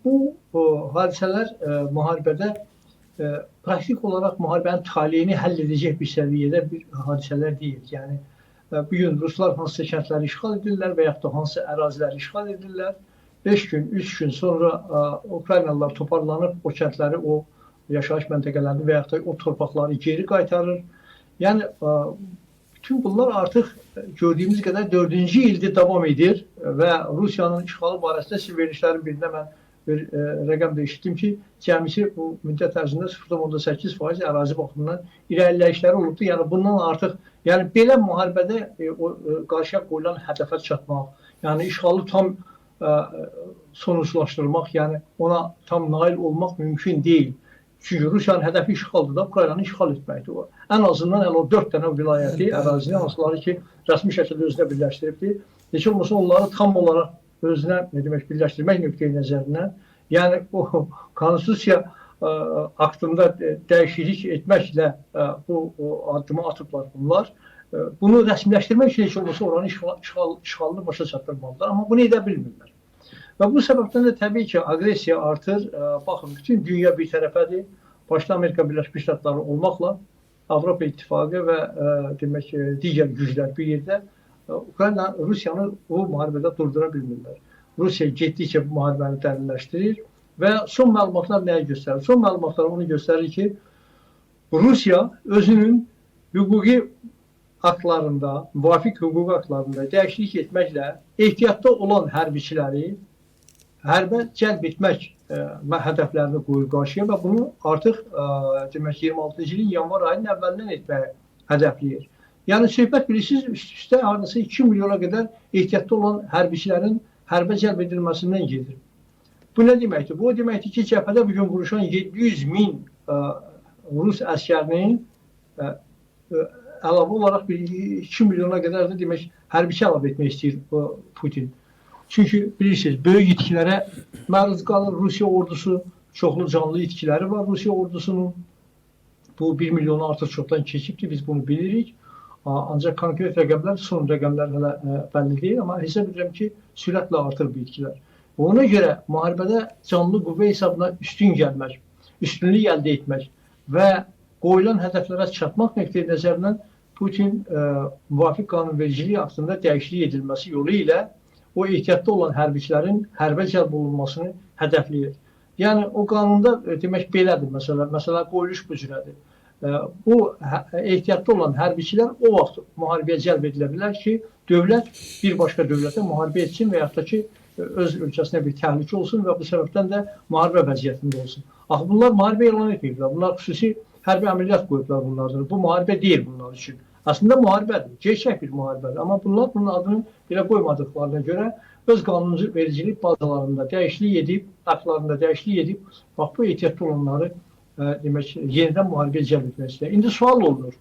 bu hadisələr müharibədə praktik olaraq müharibənin taleyini həll edəcək bir səviyyədə bir hadisələr deyil. Yəni bugün Ruslar hansısa kəndləri işğal edirlər və yaxud da hansısa əraziləri işğal edirlər. 5 gün, 3 gün sonra Ukraynalılar toparlanıb o kəndləri, o yaşayış məntəqələrini və yaxud da o torpaqları geri qaytarır. Yəni bütün bunlar artıq gördüyümüz qədər 4-cü ildir davam edir və Rusiyanın işğalı barəsində siz verilişlərin birində mən bir rəqəm də eşitdim ki, cəmisi bu müddət ərzində 0,8% ərazi baxımından irəliləyişləri olubdur. Yəni bundan artıq, yəni belə müharibədə qarşıya qoyulan hədəfə çatmaq, yəni işğalı tam sonuçlaşdırmaq, yəni ona tam nail olmaq mümkün deyil. Çünki Rusiyanın hədəfi işğaldır da, Ukraynanı işğal etməkdir o. Ən azından o 4 dənə vilayəti, ərazini, hansıları ki, rəsmi şəkildə özünə birləşdiribdir. Heç olmasa onları tam olaraq özünə birləşdirmək nöqteyi nəzərindən, yəni o konstitusiya aktında dəyişiklik etməklə bu addımı atıblar bunlar. Bunu rəsmiləşdirmək üçün heç olmasa oranın işğalını başa çatdırmalıdır, amma bunu edə bilmirlər. Və bu səbəbdən də təbii ki, agresiya artır. Baxın, bütün dünya bir tərəfədir. Başda Amerika Birləşmiş Ştatları olmaqla Avropa İttifaqı və demək digər güclər bir yerdə Ukrayna Rusiyanı bu müharibədə durdura bilmirlər. Rusiya getdikcə bu müharibəni dərinləşdirir və son məlumatlar nəyə göstərir? Son məlumatlar onu göstərir ki, Rusiya özünün hüquqi aktlarında, müvafiq hüquq aktlarında dəyişiklik etməklə ehtiyatda olan hərbiçiləri hərbə cəlb etmək hədəflərini qoyur qarşıya və bunu artıq demək 26-cı ilin yanvar ayının əvvəlindən etməyə hədəfləyir. Yəni söhbət bilirsiniz, üst-üstə hardasa 2 milyona qədər ehtiyatda olan hərbiçilərin hərbə cəlb edilməsindən gedir. Bu nə deməkdir? Bu o deməkdir ki, cəbhədə bugün vuruşan 700 min Rus əskərinin əlavə olaraq 2 milyona qədər də demək hərbiçi əlavə etmək istəyir Putin. Çünki bilirsiniz, böyük itkilərə məruz qalır Rusiya ordusu, çoxlu canlı itkiləri var Rusiya ordusunun. Bu 1 milyonu artıq çoxdan keçibdir, biz bunu bilirik. Ancaq konkret rəqəmlər, son rəqəmlər hələ bəlli deyil, amma hesab edirəm ki, sürətlə artır bu itkilər. Ona görə müharibədə canlı qüvvə hesabına üstün gəlmək, üstünlük əldə etmək və qoyulan hədəflərə çatmaq nöqteyi nəzərindən Putin müvafiq qanunvericilik aktında dəyişiklik edilməsi yolu ilə o ehtiyatda olan hərbiçilərin hərbə cəlb olunmasını hədəfləyir. Yəni o qanunda demək belədir məsələ qoyuluş bu cürədir. Bu ehtiyatda olan hərbiçilər o vaxt müharibəyə cəlb edilə bilər ki, dövlət bir başqa dövlətə müharibə etsin və yaxud da ki, öz ölkəsinə bir təhlükə olsun və bu səbəbdən də müharibə vəziyyətində olsun. Axı bunlar müharibə elan etməyiblər, bunlar xüsusi hərbi əməliyyat qoyublar bunlardır. Bu müharibə deyil bunlar üçün. Aslında müharibədir, gerçək bir müharibədir. Amma bunlar bunun adını belə qoymadıqlarına görə öz qanunvericilik bazalarında dəyişiklik edib, aktlarında dəyişiklik edib, bax bu ehtiyatlı olanları demək, yenidən müharibəyə cəlb etmək istəyir. İndi sual olunur,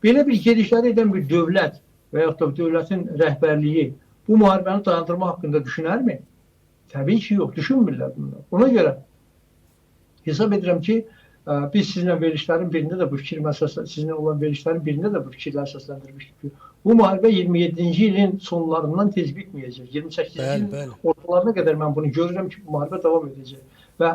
belə bir gedişləri edən bir dövlət və yaxud da dövlətin rəhbərliyi bu müharibəni dayandırma haqqında düşünərmi? Təbii ki, yox, düşünmürlər bunlar. Ona görə hesab edirəm ki, biz sizinlə verilişlərin birində də bu fikir sizinlə olan verilişlərin birində də bu fikirlər səsləndirmişdik ki, bu müharibə 27-ci ilin sonlarından tez bitməyəcək. 28-ci ilin ortalarına qədər mən bunu görürəm ki, bu müharibə davam edəcək. Və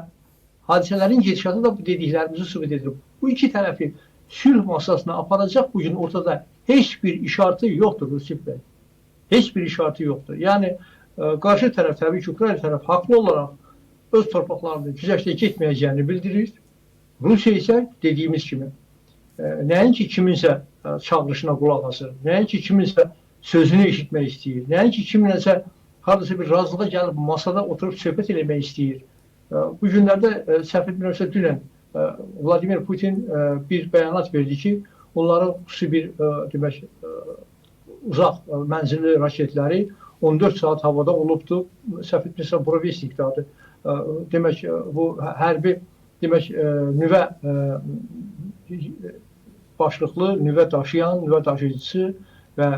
hadisələrin gedişatı da bu dediklərimizi sübut edir. Bu iki tərəfi sülh masasına aparacaq bugün ortada heç bir işartı yoxdur Rusif bəy. Heç bir işartı yoxdur. Yəni, qarşı tərəf, təbii ki, Ukrayna tərəf haqlı olaraq öz torpaqlarında güzəştə getməyəcəyini bildirir. Rusiya isə dediyimiz kimi, nəinki kiminsə çağırışına qulaq asır, nəinki kiminsə sözünü eşitmək istəyir, nəinki kiminsə haradasa bir razılığa gəlib masada oturub söhbət eləmək istəyir. Bu günlərdə səhv etmirəmsə dünən Vladimir Putin bir bəyanat verdi ki, onların xüsusi bir demək, uzaq mənzilli raketləri 14 saat havada olubdur. Səhv etmirəmsə Brovesnikdadır. Demək, bu hərbi demək, nüvə başlıqlı, nüvə daşıyan, nüvə daşıyıcısı və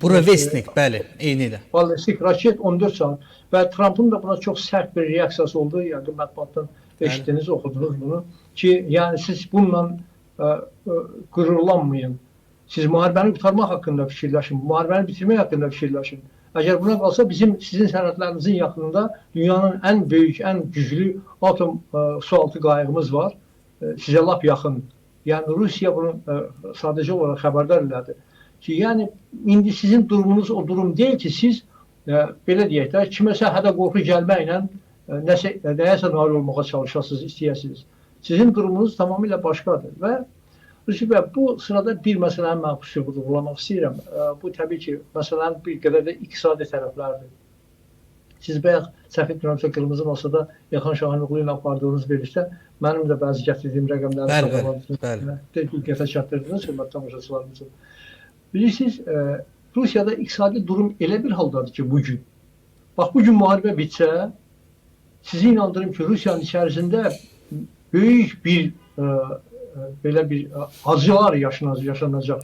Brovesnik, bəli, eyni ilə. Ballistik raket 14 saat və Trump'ın da buna çox sərt bir reaksiyası oldu. Yəni mətbuatdan eşitdiniz, oxudunuz bunu ki, yəni siz bununla qürurlanmayın. Siz müharibəni qurtarmaq haqqında fikirləşin, müharibəni bitirmək haqqında fikirləşin. Əgər buna qalsa sizin sənədlərinizin yaxınında dünyanın ən böyük, ən güclü atom sualtı qayıqımız var. Sizə lap yaxın. Yəni Rusiya bunu sadəcə olaraq xəbərdar elədi. Ki, yəni indi sizin durumunuz o durum deyil ki, siz belə deyək də, kiməsə hədə-qorxu gəlməklə nəyəsə nail olmağa çalışasınız, istəyəsiniz. Sizin durumunuz tamamilə başqadır və Rüşid bəy, bu sırada bir məsələni mən xüsusi vurğulamaq istəyirəm. Bu təbii ki, məsələnin bir qədər də iqtisadi tərəfləridir. Siz bayaq səhv etmirəmsə Qırmızı Masada Yaxan Şahinoğlu ilə apardığınız verilişdə mənim də bəzi gətirdiyim rəqəmləri diqqətə çatdırdınız, hörmətli tamaşaçılarımız üçün. Bilirsiniz, Rusiyada iqtisadi durum elə bir haldadır ki, bugün. Bax, bugün müharibə bitsə, sizi inandırım ki, Rusiyanın içərisində böyük bir belə bir acılar yaşanacaq.